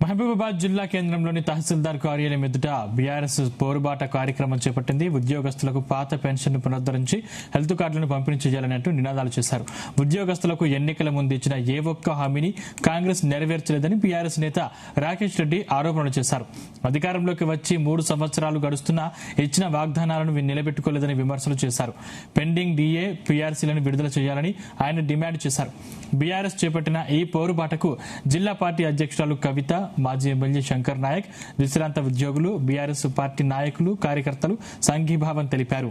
మహబూబాబాద్ జిల్లా కేంద్రంలోని తహసీల్దార్ కార్యాలయం ఎదుట బీఆర్ఎస్ పోరుబాట కార్యక్రమం చేపట్టింది. ఉద్యోగస్తులకు పాత పెన్షన్ పునరుద్ధరించి హెల్త్ కార్డులను పంపిణీ చేయాలన్నట్టు నినాదాలు చేశారు. ఉద్యోగస్తులకు ఎన్నికల ముందు ఇచ్చిన ఏ ఒక్క హామీని కాంగ్రెస్ నెరవేర్చలేదని బీఆర్ఎస్ నేత రాకేష్ రెడ్డి ఆరోపణలు చేశారు. అధికారంలోకి వచ్చి 3 సంవత్సరాలు గడుస్తున్నా ఇచ్చిన వాగ్దానాలను నిలబెట్టుకోలేదని విమర్శలు చేశారు. పెండింగ్ డీఏ, పీఆర్సీలను విడుదల చేయాలని ఆయన డిమాండ్ చేశారు. బీఆర్ఎస్ చేపట్టిన ఈ పోరుబాటకు జిల్లా పార్టీ అధ్యక్షురాలు కవిత, మాజీ ఎమ్మెల్యే శంకర్ నాయక్, విశ్రాంత ఉద్యోగులు, బీఆర్ఎస్ పార్టీ నాయకులు, కార్యకర్తలు సంఘీభావం తెలిపారు.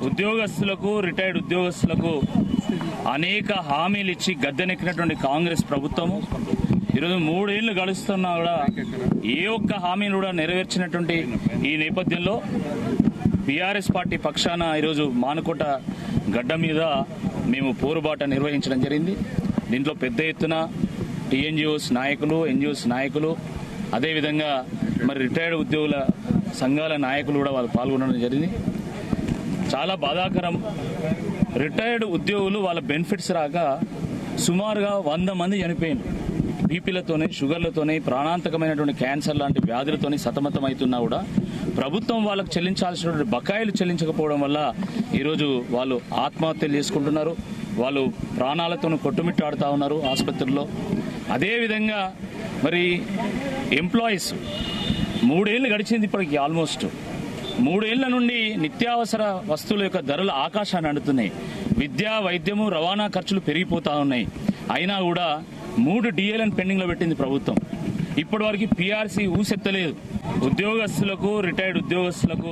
ఉద్యోగస్తులకు, రిటైర్డ్ ఉద్యోగస్తులకు అనేక హామీలు ఇచ్చి గద్దెనెక్కినటువంటి కాంగ్రెస్ ప్రభుత్వము ఈరోజు 3 ఏళ్లు గడుస్తున్నా కూడా ఏ ఒక్క హామీని కూడా నెరవేర్చినటువంటి ఈ నేపథ్యంలో బీఆర్ఎస్ పార్టీ పక్షాన ఈరోజు మానుకోట గడ్డ మీద మేము పోరుబాట నిర్వహించడం జరిగింది. దీంట్లో పెద్ద ఎత్తున టీఎన్జిఓస్ నాయకులు, ఎన్జిఓస్ నాయకులు, అదేవిధంగా మరి రిటైర్డ్ ఉద్యోగుల సంఘాల నాయకులు కూడా వాళ్ళు పాల్గొనడం జరిగింది. చాలా బాధాకరం. రిటైర్డ్ ఉద్యోగులు వాళ్ళ బెనిఫిట్స్ రాక సుమారుగా 100 మంది చనిపోయింది. బీపీలతోనే, షుగర్లతోనే, ప్రాణాంతకమైనటువంటి క్యాన్సర్ లాంటి వ్యాధులతోనే సతమతం అవుతున్నా కూడా ప్రభుత్వం వాళ్ళకు చెల్లించాల్సినటువంటి బకాయిలు చెల్లించకపోవడం వల్ల ఈరోజు వాళ్ళు ఆత్మహత్యలు చేసుకుంటున్నారు. వాళ్ళు ప్రాణాలతో కొట్టుమిట్టాడుతూ ఉన్నారు ఆసుపత్రుల్లో. అదేవిధంగా మరి ఎంప్లాయీస్ 3 ఏళ్లు గడిచింది ఇప్పటికి. ఆల్మోస్ట్ 3 ఏళ్ల నుండి నిత్యావసర వస్తువుల యొక్క ధరలు ఆకాశాన్ని అంటున్నాయి. విద్య, వైద్యము, రవాణా ఖర్చులు పెరిగిపోతా ఉన్నాయి. అయినా కూడా 3 డిఏలను పెండింగ్ లో పెట్టింది ప్రభుత్వం. ఇప్పటి వరకు పీఆర్సీ ఊసెత్తలేదు. ఉద్యోగస్తులకు, రిటైర్డ్ ఉద్యోగస్తులకు